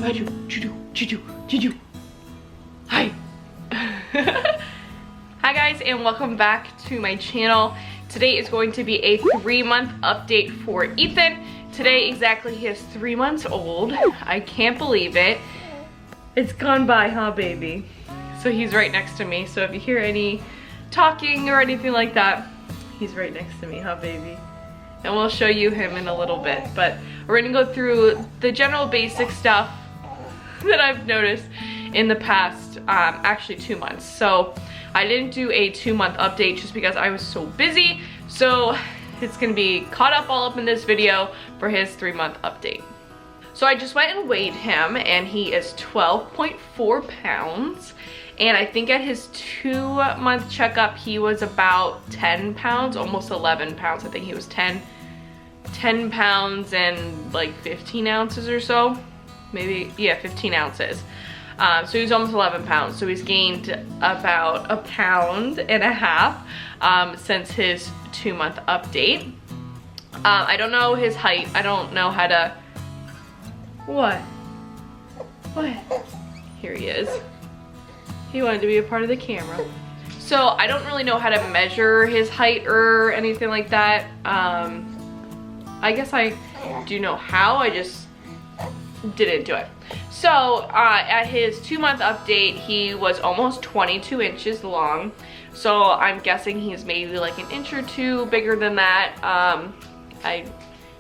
Hi. Hi guys, and welcome back to my channel. Today is going to be a 3-month update for Ethan. Today exactly he is 3 months old. I can't believe it. It's gone by, huh baby? So he's right next to me. So if you hear any talking or anything like that, he's right next to me, huh baby? And we'll show you him in a little bit. But we're gonna go through the general basic stuff that I've noticed in the past, actually 2 months. So I didn't do a 2-month update just because I was so busy. So it's gonna be caught up all up in this video for his 3-month update. So I just went and weighed him and he is 12.4 pounds. And I think at his 2-month checkup, he was about 10 pounds, almost 11 pounds. I think he was 10 pounds and like 15 ounces or so. Maybe, yeah, 15 ounces. So he was almost 11 pounds. So he's gained about 1.5 pounds since his 2-month update. I don't know his height. I don't know how to, what? Here he is. He wanted to be a part of the camera. So I don't really know how to measure his height or anything like that. I guess I do know how, I just didn't do it. So at his 2-month update, he was almost 22 inches long. So I'm guessing he's maybe like an inch or two bigger than that. I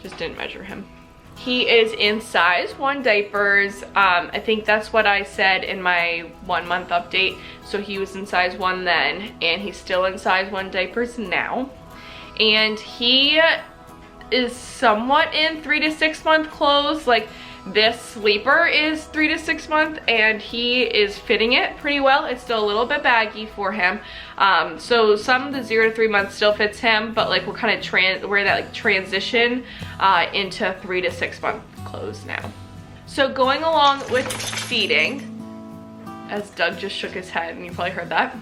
just didn't measure him. He is in size 1 diapers. I think that's what I said in my 1-month update. So he was in size 1 then, and he's still in size 1 diapers now. And he is somewhat in 3 to 6 month clothes. Like this sleeper is 3 to 6 month and he is fitting it pretty well. It's still a little bit baggy for him. So some of the 0 to 3 months still fits him, but like we're kind of transition into 3 to 6 month clothes now. So going along with feeding, as Doug just shook his head and you probably heard that.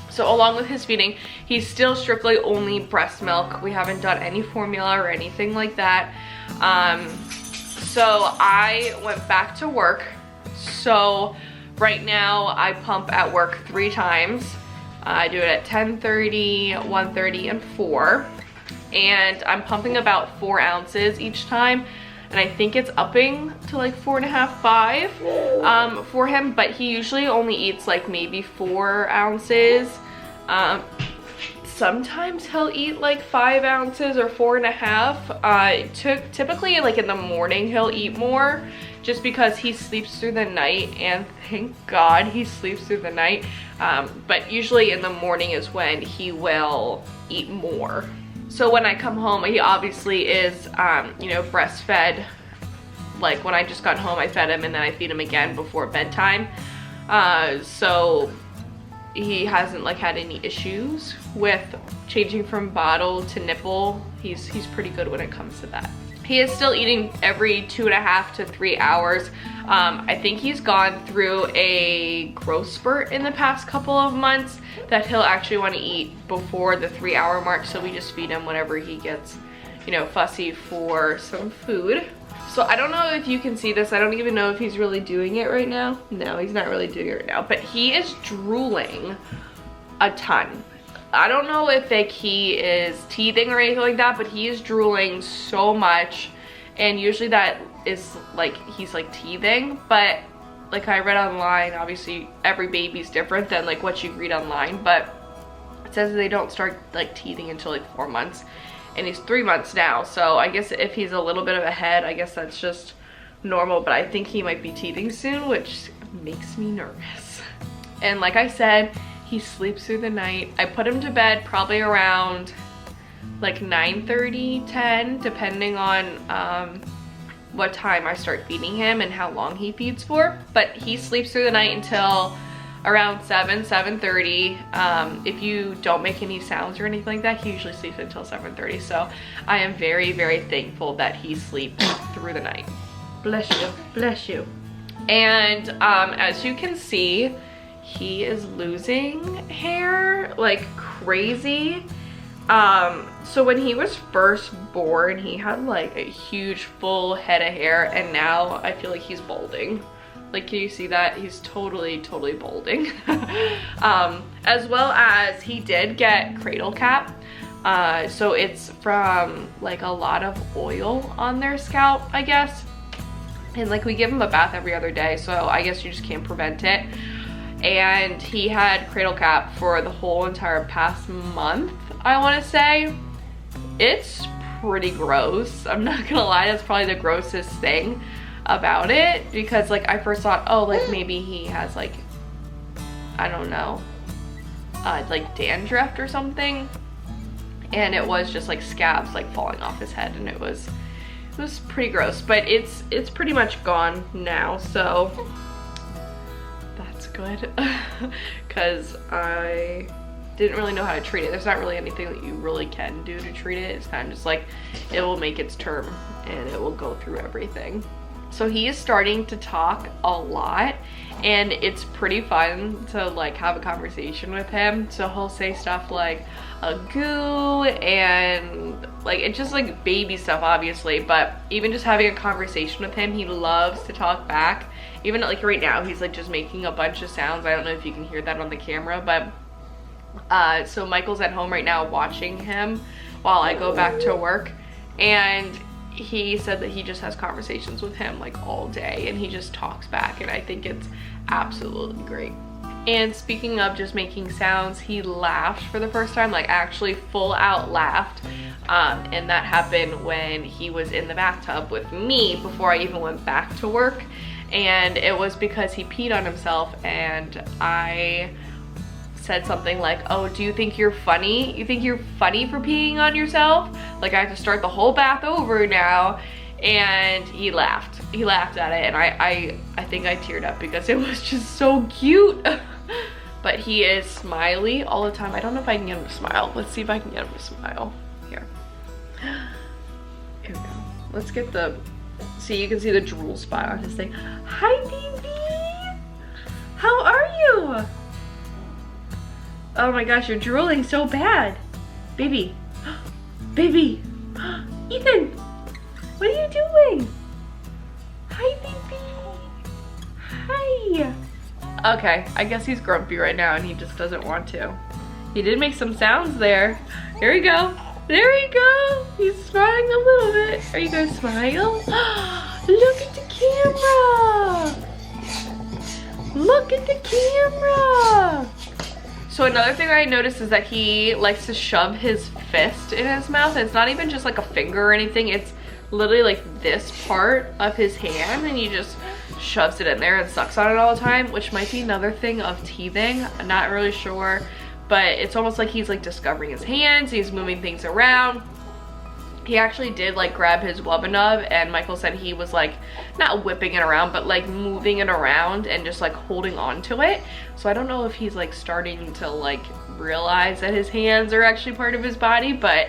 So along with his feeding, he's still strictly only breast milk. We haven't done any formula or anything like that. So I went back to work. So right now I pump at work 3 times. I do it at 10:30, 1:30, and 4. And I'm pumping about 4 ounces each time. And I think it's upping to like 4.5, 5 for him. But he usually only eats like maybe 4 ounces. Sometimes he'll eat like 5 ounces or 4.5. Typically like in the morning he'll eat more just because he sleeps through the night, and thank God he sleeps through the night. But usually in the morning is when he will eat more. So when I come home, he obviously is, you know, breastfed. Like when I just got home, I fed him and then I feed him again before bedtime. So he hasn't like had any issues with changing from bottle to nipple. He's pretty good when it comes to that. He is still eating every 2.5 to 3 hours. I think he's gone through a growth spurt in the past couple of months that he'll actually want to eat before the 3-hour mark. So we just feed him whenever he gets, you know, fussy for some food. So I don't know if you can see this. I don't even know if he's really doing it right now. No, he's not really doing it right now, but he is drooling a ton. I don't know if like he is teething or anything like that, but he is drooling so much. And usually that is like, he's like teething, but like I read online, obviously every baby's different than like what you read online, but it says they don't start like teething until like 4 months. And he's 3 months now, so I guess if he's a little bit of ahead, I guess that's just normal, but I think he might be teething soon, which makes me nervous. And like I said, he sleeps through the night. I put him to bed probably around like 9:30, 10, depending on what time I start feeding him and how long he feeds for. But he sleeps through the night until around 7:30. If you don't make any sounds or anything like that, he usually sleeps until 7:30. So I am very, very thankful that he sleeps through the night. Bless you, bless you. And as you can see, he is losing hair like crazy. So when he was first born, he had like a huge full head of hair, and now I feel like he's balding. Like, can you see that? He's totally balding. As well as he did get cradle cap. So it's from like a lot of oil on their scalp, I guess. And like we give him a bath every other day, so I guess you just can't prevent it. And he had cradle cap for the whole entire past month, I want to say. It's pretty gross. I'm not gonna lie, that's probably the grossest thing about it, because like I first thought, oh, like maybe he has like, I don't know, like dandruff or something, and it was just like scabs like falling off his head, and it was pretty gross. But it's pretty much gone now, so that's good. Because I didn't really know how to treat it. There's not really anything that you really can do to treat it. It's kind of just like it will make its term and it will go through everything. So he is starting to talk a lot, and it's pretty fun to like have a conversation with him. So he'll say stuff like a goo, and like it's just like baby stuff obviously, but even just having a conversation with him, he loves to talk back. Even like right now, he's like just making a bunch of sounds. I don't know if you can hear that on the camera, but so Michael's at home right now watching him while I go back to work, and he said that he just has conversations with him like all day, and he just talks back, and I think it's absolutely great. And speaking of just making sounds, he laughed for the first time, like actually full out laughed. And that happened when he was in the bathtub with me before I even went back to work. And it was because he peed on himself, and I said something like, oh, do you think you're funny? You think you're funny for peeing on yourself? Like I have to start the whole bath over now. And he laughed. He laughed at it, and I think I teared up because it was just so cute. But he is smiley all the time. I don't know if I can get him to smile. Let's see if I can get him to smile. Here. Here we go. Let's get the, see, you can see the drool spot on his thing. Hi, baby. How are you? Oh my gosh, you're drooling so bad. Baby. Baby. Ethan. What are you doing? Hi, baby. Hi. Okay, I guess he's grumpy right now and he just doesn't want to. He did make some sounds there. Here we go. There we go. He's smiling a little bit. Are you gonna smile? Look at the camera. Look at the camera. So another thing I noticed is that he likes to shove his fist in his mouth. It's not even just like a finger or anything. It's literally like this part of his hand, and he just shoves it in there and sucks on it all the time, which might be another thing of teething. I'm not really sure, but it's almost like he's like discovering his hands. He's moving things around. He actually did like grab his wubba nub, and Michael said he was like not whipping it around, but like moving it around and just like holding on to it. So I don't know if he's like starting to like realize that his hands are actually part of his body, but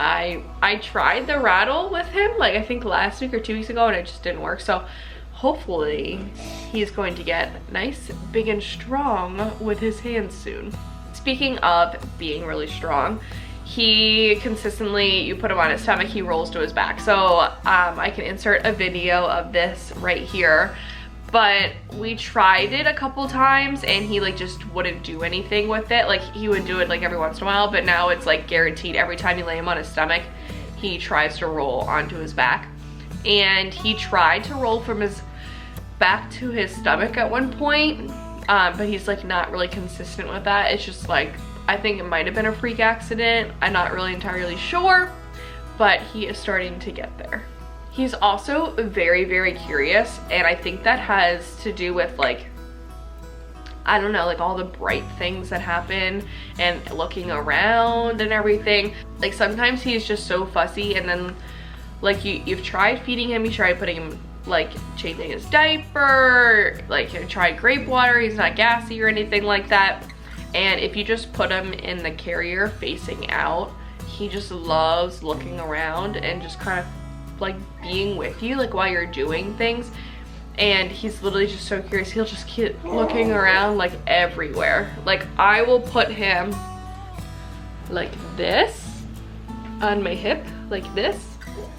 I tried the rattle with him like I think last week or 2 weeks ago, and it just didn't work. So hopefully he's going to get nice, big and strong with his hands soon. Speaking of being really strong, he consistently, you put him on his stomach, he rolls to his back. So I can insert a video of this right here, but we tried it a couple times and he like just wouldn't do anything with it. Like he would do it like every once in a while, but now it's like guaranteed every time you lay him on his stomach, he tries to roll onto his back. And he tried to roll from his back to his stomach at one point, but he's like not really consistent with that. It's just like, I think it might have been a freak accident. I'm not really entirely sure, but he is starting to get there. He's also very, very curious, and I think that has to do with like, I don't know, like all the bright things that happen and looking around and everything. Like sometimes he's just so fussy, and then like you've tried feeding him, you tried putting him, like changing his diaper, like you tried grape water, he's not gassy or anything like that. And if you just put him in the carrier facing out, he just loves looking around and just kind of like being with you, like while you're doing things. And he's literally just so curious. He'll just keep looking around like everywhere. Like I will put him like this, on my hip like this,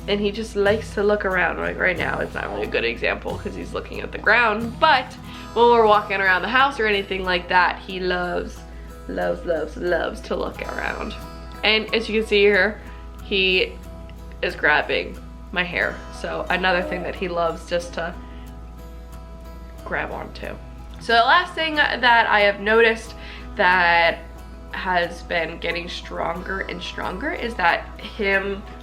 and he just likes to look around. Like right now, it's not really a good example because he's looking at the ground, but when we're walking around the house or anything like that, he loves to look around. And as you can see here, he is grabbing my hair. So another thing that he loves just to grab onto. So the last thing that I have noticed that has been getting stronger and stronger is that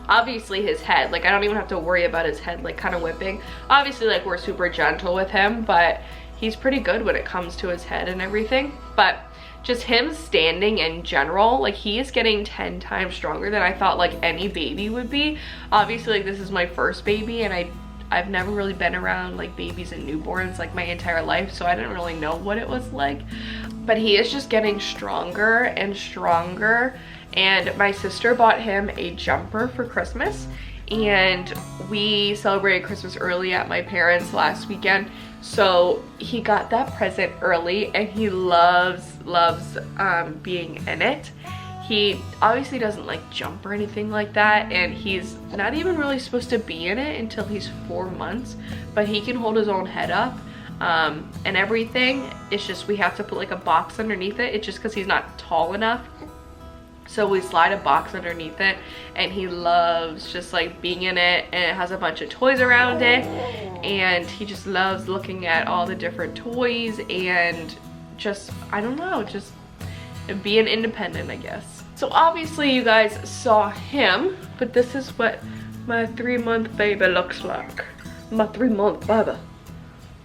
obviously his head, like I don't even have to worry about his head like kind of whipping. Obviously like we're super gentle with him, but he's pretty good when it comes to his head and everything. But just him standing in general, like he is getting 10 times stronger than I thought like any baby would be. Obviously like this is my first baby, and I've never really been around like babies and newborns like my entire life, so I didn't really know what it was like. But he is just getting stronger and stronger. And my sister bought him a jumper for Christmas, and we celebrated Christmas early at my parents' last weekend. So he got that present early, and he loves being in it. He obviously doesn't like jump or anything like that, and he's not even really supposed to be in it until he's 4 months, but he can hold his own head up and everything. It's just we have to put like a box underneath it. It's just because he's not tall enough. So we slide a box underneath it, and he loves just like being in it, and it has a bunch of toys around it, and he just loves looking at all the different toys and just, I don't know, just being independent, I guess. So obviously you guys saw him, but this is what my 3-month baby looks like. My 3-month baby.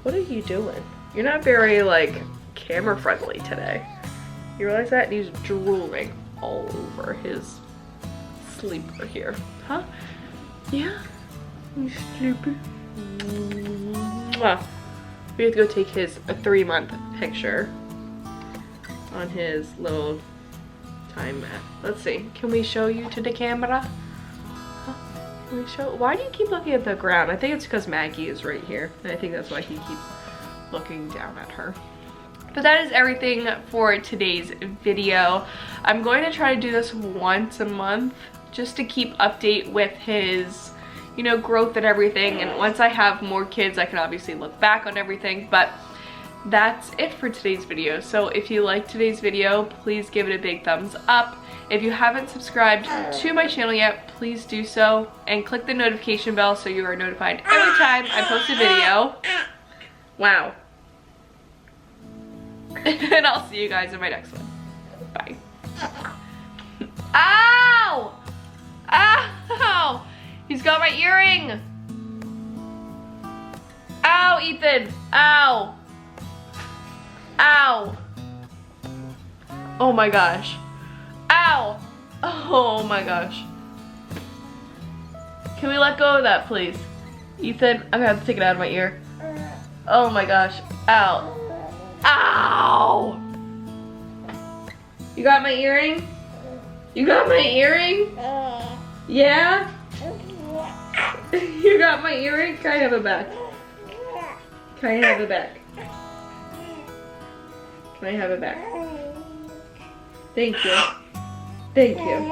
What are you doing? You're not very like camera friendly today. You realize that? He's drooling all over his sleeper here. Huh? Yeah? You sleepy? Mwah. We have to go take his 3-month picture on his little time mat. Let's see. Can we show you to the camera? Huh? Can we show? Why do you keep looking at the ground? I think it's because Maggie is right here, and I think that's why he keeps looking down at her. But that is everything for today's video. I'm going to try to do this once a month just to keep update with his, you know, growth and everything. And once I have more kids, I can obviously look back on everything. But that's it for today's video. So if you liked today's video, please give it a big thumbs up. If you haven't subscribed to my channel yet, please do so, and click the notification bell so you are notified every time I post a video. Wow. And I'll see you guys in my next one. Bye. Ow! Ow! He's got my earring. Ow, Ethan. Ow. Ow. Oh my gosh. Ow. Oh my gosh. Can we let go of that, please? Ethan, I'm gonna have to take it out of my ear. Oh my gosh. Ow. Ow! You got my earring? You got my earring? Yeah? You got my earring? Can I have it back? Can I have it back? Can I have it back? Thank you. Thank you.